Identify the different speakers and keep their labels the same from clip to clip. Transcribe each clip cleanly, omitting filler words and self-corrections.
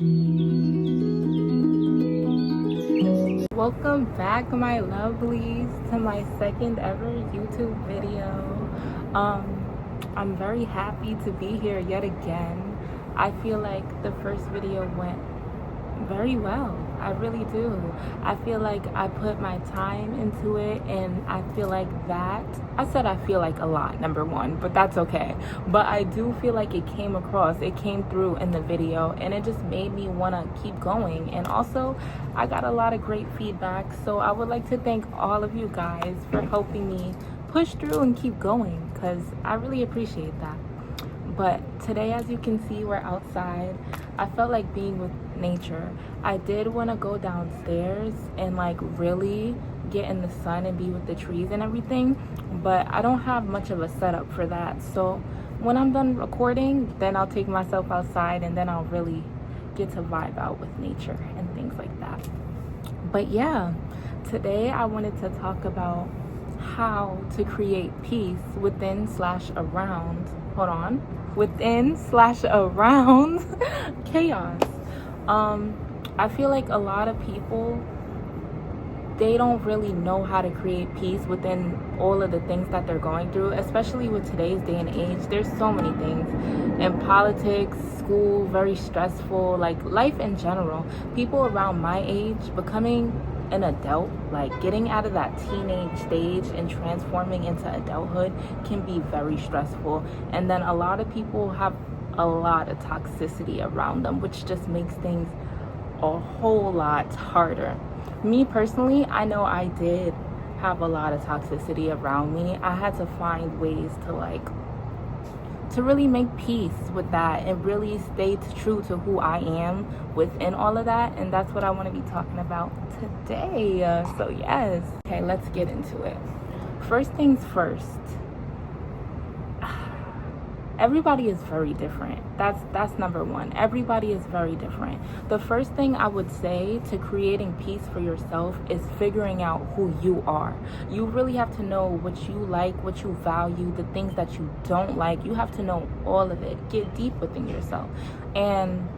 Speaker 1: Welcome back, my lovelies, to my second ever YouTube video. I'm very happy to be here yet again. I feel like the first video went very well. I really do. I feel like I put my time into it, and I feel like I said I feel like a lot, number one, but that's okay. But I do feel like it came across, it came through in the video, and it just made me want to keep going. And also, I got a lot of great feedback, so I would like to thank all of you guys for helping me push through and keep going, because I really appreciate that. But today, as you can see, we're outside. I felt like being with nature. I did want to go downstairs and like really get in the sun and be with the trees and everything, but I don't have much of a setup for that. So when I'm done recording, then I'll take myself outside and then I'll really get to vibe out with nature and things like that. But yeah, today I wanted to talk about how to create peace within/around chaos. I feel like a lot of people, they don't really know how to create peace within all of the things that they're going through, especially with today's day and age. There's so many things in politics, school, very stressful, like life in general. People around my age becoming an adult, like getting out of that teenage stage and transforming into adulthood, can be very stressful. And then a lot of people have a lot of toxicity around them, which just makes things a whole lot harder. Me personally, I know I did have a lot of toxicity around me. I had to find ways to really make peace with that and really stay true to who I am within all of that. And that's what I want to be talking about today. So yes. Okay, let's get into it. First things first. Everybody is very different. That's number one. Everybody is very different. The first thing I would say to creating peace for yourself is figuring out who you are. You really have to know what you like, what you value, the things that you don't like. You have to know all of it. Get deep within yourself. And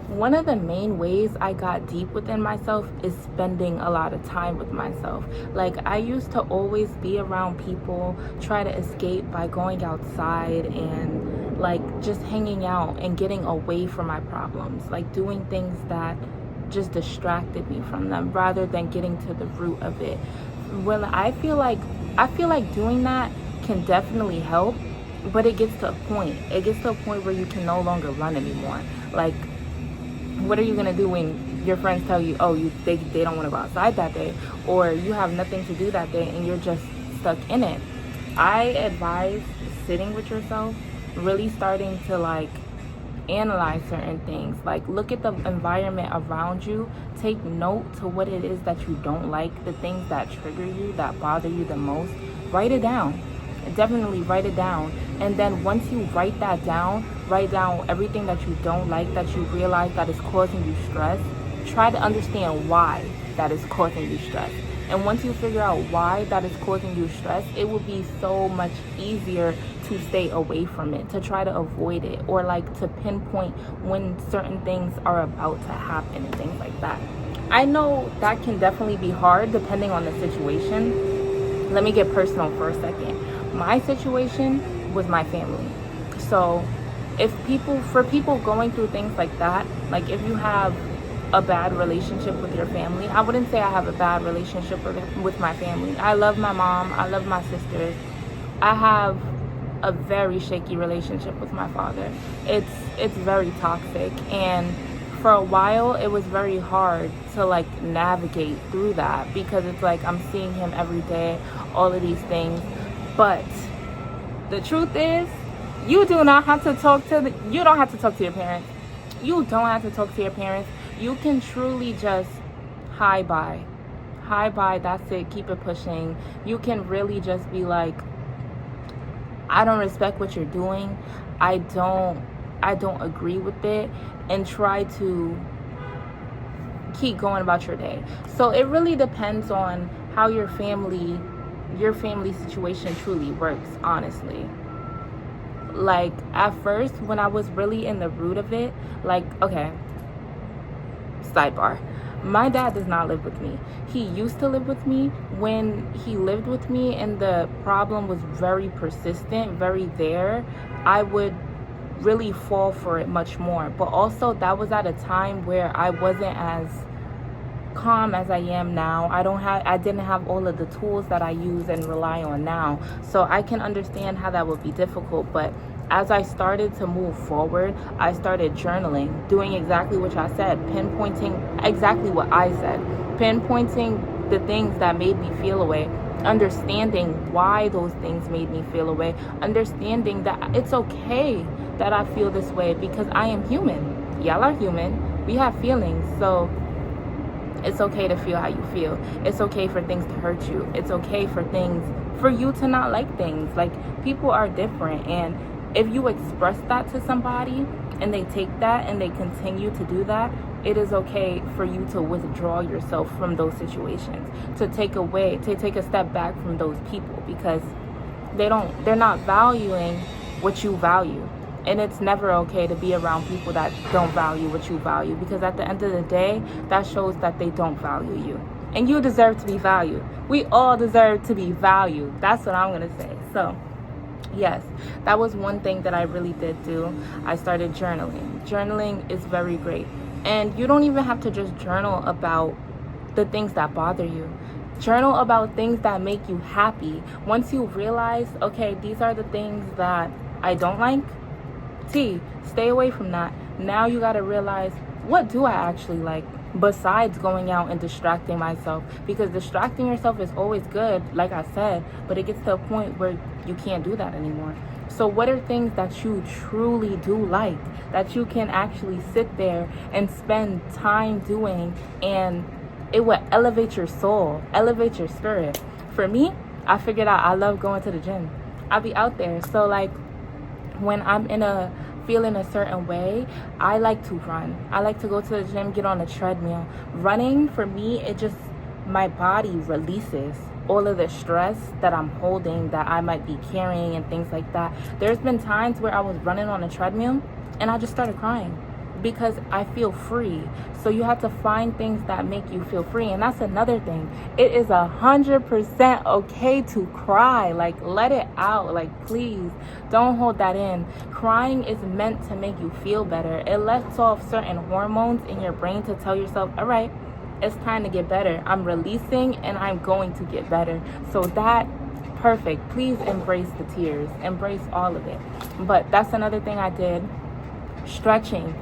Speaker 1: one of the main ways I got deep within myself is spending a lot of time with myself. Like, I used to always be around people, try to escape by going outside and like just hanging out and getting away from my problems, like doing things that just distracted me from them rather than getting to the root of it. When I feel like doing that can definitely help, but it gets to a point where you can no longer run anymore. Like, what are you gonna do when your friends tell you, oh, they don't want to go outside that day, or you have nothing to do that day and you're just stuck in it? I advise sitting with yourself, really starting to like analyze certain things, like look at the environment around you, take note to what it is that you don't like, the things that trigger you, that bother you the most. Write it down. Definitely write it down. And then once you write down everything that you don't like, that you realize that is causing you stress. Try to understand why that is causing you stress. And once you figure out why that is causing you stress, it will be so much easier to stay away from it, to try to avoid it, or like to pinpoint when certain things are about to happen and things like that. I know that can definitely be hard depending on the situation. Let me get personal for a second. My situation was my family. So for people going through things like that, like if you have a bad relationship with your family, I wouldn't say I have a bad relationship with my family. I love my mom, I love my sisters. I have a very shaky relationship with my father. It's very toxic, and for a while it was very hard to like navigate through that, because it's like I'm seeing him every day, all of these things. But the truth is, you don't have to talk to your parents. You don't have to talk to your parents. You can truly just hi bye, that's it, keep it pushing. You can really just be like, I don't respect what you're doing, I don't agree with it, and try to keep going about your day. So it really depends on how your family situation truly works, honestly. Like, at first, when I was really in the root of it, like, okay, Sidebar. My dad does not live with me. He used to live with me. When he lived with me and the problem was very persistent, very there, I would really fall for it much more. But also that was at a time where I wasn't as calm as I am now. I didn't have all of the tools that I use and rely on now. So I can understand how that would be difficult, but as I started to move forward, I started journaling, doing exactly what I said, pinpointing exactly what I said, pinpointing the things that made me feel away, understanding why those things made me feel away, understanding that it's okay that I feel this way because I am human. Y'all are human. We have feelings. So it's okay to feel how you feel. It's okay for things to hurt you. It's okay for you to not like things. Like, people are different, and if you express that to somebody and they take that and they continue to do that, it is okay for you to withdraw yourself from those situations, to take a step back from those people, because they're not valuing what you value. And it's never okay to be around people that don't value what you value, because at the end of the day, that shows that they don't value you. And you deserve to be valued. We all deserve to be valued. That's what I'm going to say. So, yes, that was one thing that I really did do. I started journaling. Journaling is very great. And you don't even have to just journal about the things that bother you. Journal about things that make you happy. Once you realize, okay, these are the things that I don't like, stay away from that. Now you got to realize, what do I actually like besides going out and distracting myself? Because distracting yourself is always good, like I said, but it gets to a point where you can't do that anymore. So what are things that you truly do like, that you can actually sit there and spend time doing, and it will elevate your soul, elevate your spirit? For me, I figured out I love going to the gym. I'll be out there. So like, when I'm feeling a certain way, I like to run. I like to go to the gym, get on a treadmill. Running, for me, my body releases all of the stress that I'm holding, that I might be carrying and things like that. There's been times where I was running on a treadmill and I just started crying because I feel free. So you have to find things that make you feel free. And that's another thing. It is 100% okay to cry. Like, let it out. Like, please don't hold that in. Crying is meant to make you feel better. It lets off certain hormones in your brain to tell yourself, all right, it's time to get better. I'm releasing and I'm going to get better. So perfect. Please embrace the tears. Embrace all of it. But that's another thing I did. Stretching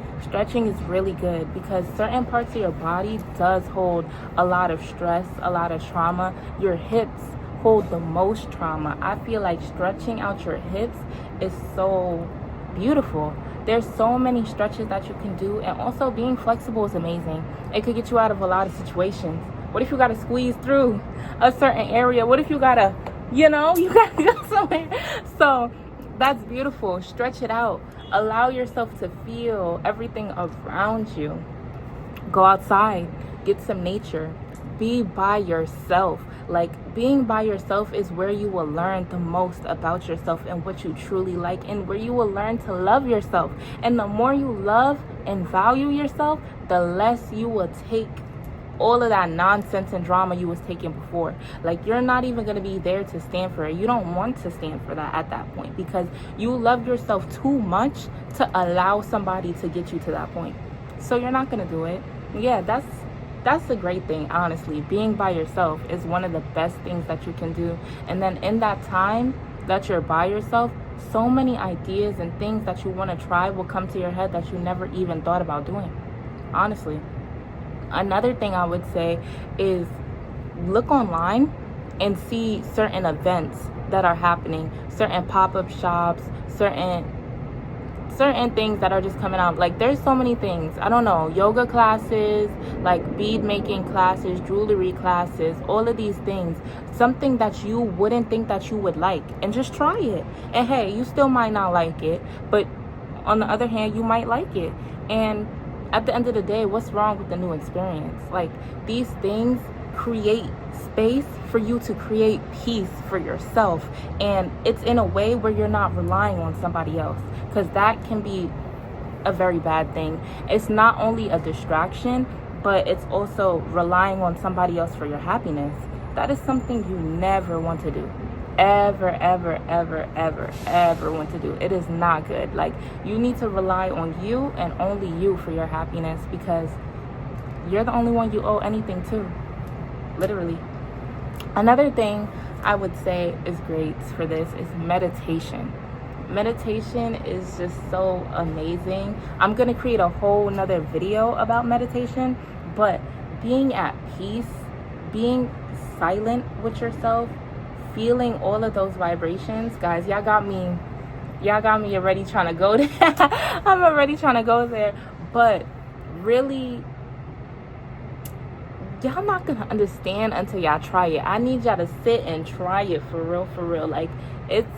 Speaker 1: is really good because certain parts of your body does hold a lot of stress, a lot of trauma. Your hips hold the most trauma. I feel like stretching out your hips is so beautiful. There's so many stretches that you can do, and also being flexible is amazing. It could get you out of a lot of situations. What if you got to squeeze through a certain area? What if you got to, you got to go somewhere? So that's beautiful. Stretch it out. Allow yourself to feel everything around you. Go outside. Get some nature. Be by yourself. Like, being by yourself is where you will learn the most about yourself and what you truly like, and where you will learn to love yourself. And the more you love and value yourself, the less you will take all of that nonsense and drama you was taking before. Like, you're not even going to be there to stand for it. You don't want to stand for that at that point, because you love yourself too much to allow somebody to get you to that point. So you're not going to do it. Yeah, that's a great thing, honestly. Being by yourself is one of the best things that you can do. And then in that time that you're by yourself, so many ideas and things that you want to try will come to your head that you never even thought about doing, honestly. Another thing I would say is look online and see certain events that are happening, certain pop-up shops, certain things that are just coming out. Like, there's so many things. I don't know, yoga classes, like bead making classes, jewelry classes, all of these things. Something that you wouldn't think that you would like, and just try it. And hey, you still might not like it, but on the other hand, you might like it. And at the end of the day, what's wrong with the new experience? Like, these things create space for you to create peace for yourself. And it's in a way where you're not relying on somebody else, because that can be a very bad thing. It's not only a distraction, but it's also relying on somebody else for your happiness. That is something you never want to do. Ever, ever, ever, ever, ever want to do. It is not good. Like, you need to rely on you and only you for your happiness, because you're the only one you owe anything to. Literally. Another thing I would say is great for this is meditation. Meditation is just so amazing. I'm going to create a whole nother video about meditation, but being at peace, being silent with yourself, feeling all of those vibrations, guys, y'all got me already trying to go there. I'm already trying to go there, but really, y'all not gonna understand until y'all try it. I need y'all to sit and try it for real. Like, it's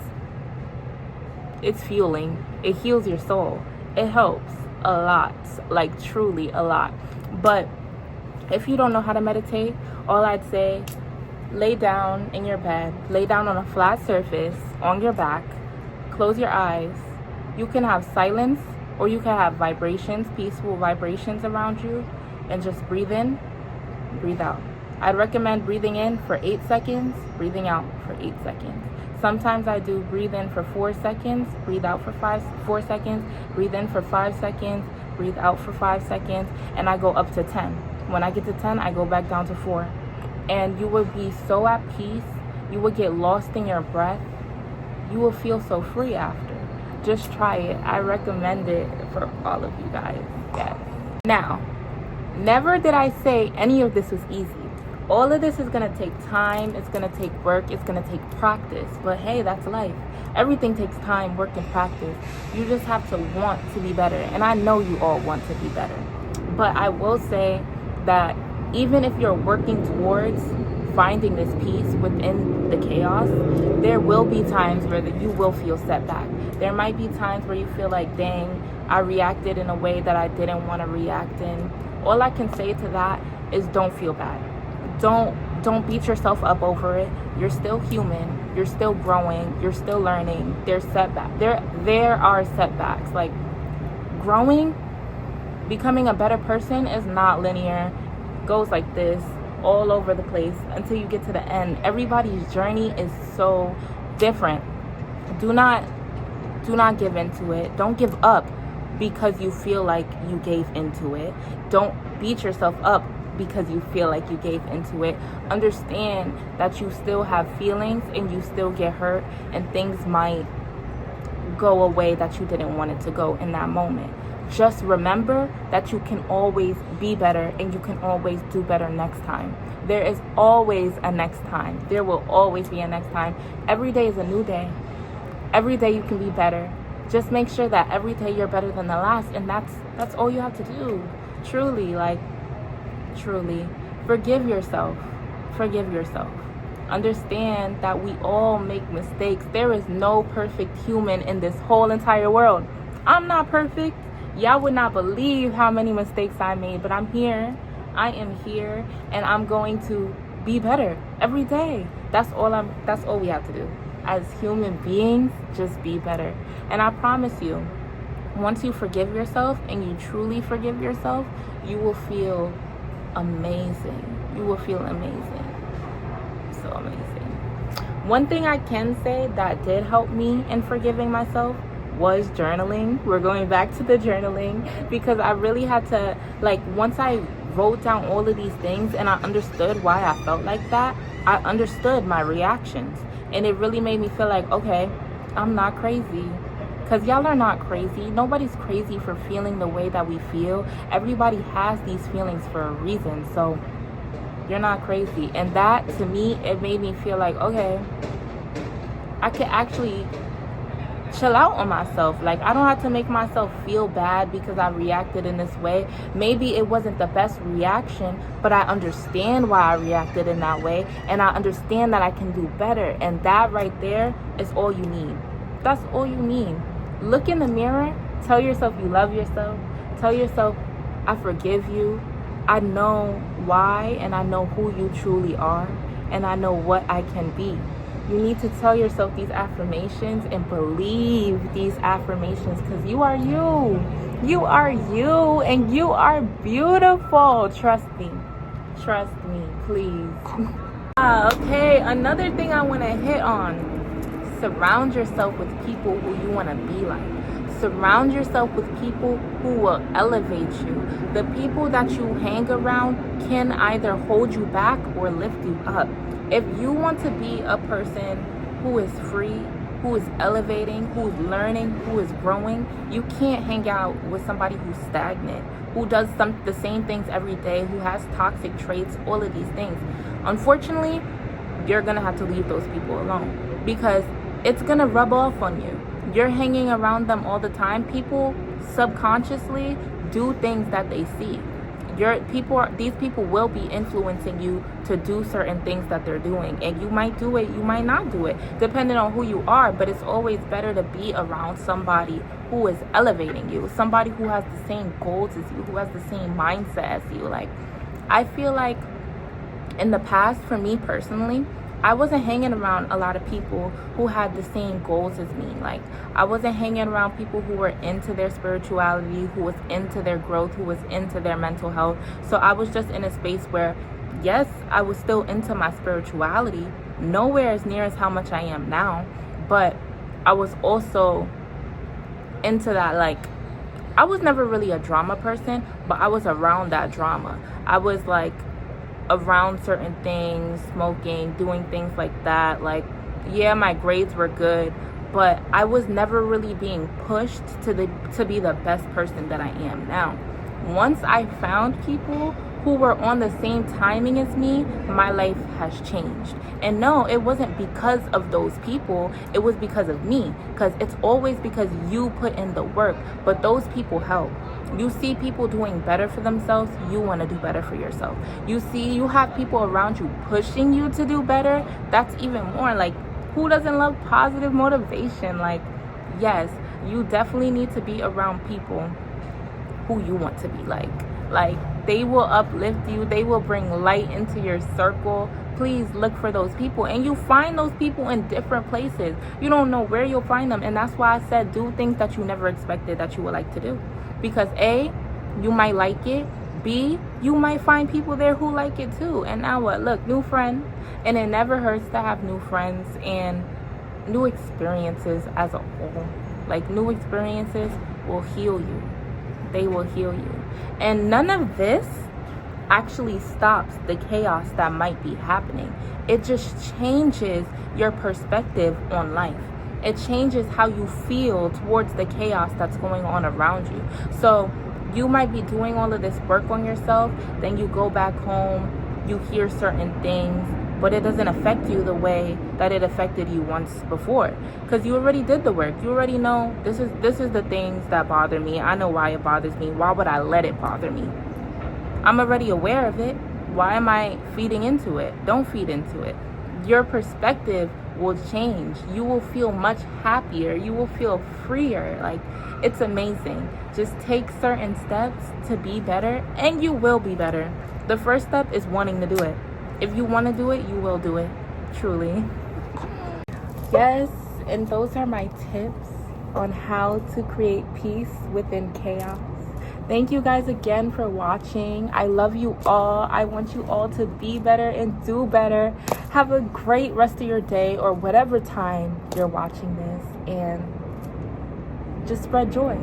Speaker 1: fueling. It heals your soul. It helps a lot, like truly a lot. But if you don't know how to meditate, all I'd say, lay down in your bed, lay down on a flat surface on your back, close your eyes. You can have silence, or you can have vibrations, peaceful vibrations around you, and just breathe in, breathe out. I'd recommend breathing in for 8 seconds, breathing out for 8 seconds. Sometimes I do breathe in for 4 seconds, breathe out for 4 seconds, breathe in for 5 seconds, breathe out for 5 seconds, and I go up to 10. When I get to 10, I go back down to 4. And you will be so at peace. You will get lost in your breath. You will feel so free after. Just try it. I recommend it for all of you guys. Yes. Now, never did I say any of this was easy. All of this is going to take time. It's going to take work. It's going to take practice. But hey, that's life. Everything takes time, work, and practice. You just have to want to be better. And I know you all want to be better. But I will say that even if you're working towards finding this peace within the chaos, there will be times where you will feel setback. There might be times where you feel like, dang, I reacted in a way that I didn't want to react in. All I can say to that is don't feel bad. Don't beat yourself up over it. You're still human. You're still growing. You're still learning. There's setbacks. There are setbacks. Like, growing, becoming a better person is not linear. Goes like this all over the place until you get to the end. Everybody's journey is so different. Do not give into it. Don't give up because you feel like you gave into it. Don't beat yourself up because you feel like you gave into it. Understand that you still have feelings and you still get hurt, and things might go away that you didn't want it to go in that moment. Just remember that you can always be better, and you can always do better next time. There is always a next time. There will always be a next time. Every day is a new day. Every day you can be better. Just make sure that every day you're better than the last, and that's all you have to do. Truly, truly. Forgive yourself. Forgive yourself. Understand that we all make mistakes. There is no perfect human in this whole entire world. I'm not perfect. Y'all would not believe how many mistakes I made, but I'm here. I am here, and I'm going to be better every day. That's all we have to do. As human beings, just be better. And I promise you, once you forgive yourself and you truly forgive yourself, you will feel amazing. You will feel amazing. So amazing. One thing I can say that did help me in forgiving myself was journaling. We're going back to the journaling, because I really had to, once I wrote down all of these things and I understood why I felt like that, I understood my reactions. And it really made me feel like, okay, I'm not crazy. Because y'all are not crazy. Nobody's crazy for feeling the way that we feel. Everybody has these feelings for a reason. So you're not crazy. And that, to me, it made me feel like, okay, I could actually chill out on myself. I don't have to make myself feel bad because I reacted in this way. Maybe it wasn't the best reaction, but I understand why I reacted in that way, and I understand that I can do better. And that right there is all you need. That's all you need. Look in the mirror, tell yourself you love yourself, tell yourself I forgive you, I know why, and I know who you truly are, and I know what I can be. You need to tell yourself these affirmations and believe these affirmations, because you are you. You are you, and you are beautiful. Trust me. Trust me, please. Okay, another thing I want to hit on. Surround yourself with people who you want to be like. Surround yourself with people who will elevate you. The people that you hang around can either hold you back or lift you up. If you want to be a person who is free, who is elevating, who is learning, who is growing, you can't hang out with somebody who's stagnant, who does the same things every day, who has toxic traits, all of these things. Unfortunately, you're going to have to leave those people alone, because it's going to rub off on you. You're hanging around them all the time. People subconsciously do things that they see. These people will be influencing you to do certain things that they're doing, and you might do it, you might not do it, depending on who you are. But it's always better to be around somebody who is elevating you, somebody who has the same goals as you, who has the same mindset as you. Like, I feel like in the past, for me personally, I wasn't hanging around a lot of people who had the same goals as me. Like, I wasn't hanging around people who were into their spirituality, who was into their growth, who was into their mental health. So I was just in a space where, yes, I was still into my spirituality, nowhere as near as how much I am now, but I was also into that. Like, I was never really a drama person, but I was around that drama. I was like around certain things, smoking, doing things like that. Like, yeah, my grades were good, but I was never really being pushed to be the best person that I am now. Once I found people who were on the same timing as me, my life has changed. And no, it wasn't because of those people, it was because of me. Because it's always because you put in the work, but those people help. You see people doing better for themselves, you want to do better for yourself. You have people around you pushing you to do better, that's even more. Like, who doesn't love positive motivation? Like, yes, you definitely need to be around people who you want to be like. Like, they will uplift you, they will bring light into your circle. Please look for those people, and you find those people in different places. You don't know where you'll find them, and that's why I said do things that you never expected that you would like to do. Because A, you might like it. B, you might find people there who like it too. And now what? Look, new friend. And it never hurts to have new friends and new experiences as a whole. Like, new experiences will heal you. They will heal you. And none of this actually stops the chaos that might be happening. It just changes your perspective on life. It changes how you feel towards the chaos that's going on around you. So you might be doing all of this work on yourself, then you go back home, you hear certain things, but it doesn't affect you the way that it affected you once before, because you already did the work. You already know this is the things that bother me. I know why it bothers me. Why would I let it bother me? I'm already aware of it. Why am I feeding into it? Don't feed into it. Your perspective will change. You will feel much happier. You will feel freer. Like, it's amazing. Just take certain steps to be better, and you will be better. The first step is wanting to do it. If you want to do it, you will do it. Truly. Yes, and those are my tips on how to create peace within chaos. Thank you guys again for watching. I love you all. I want you all to be better and do better. Have a great rest of your day, or whatever time you're watching this, and just spread joy.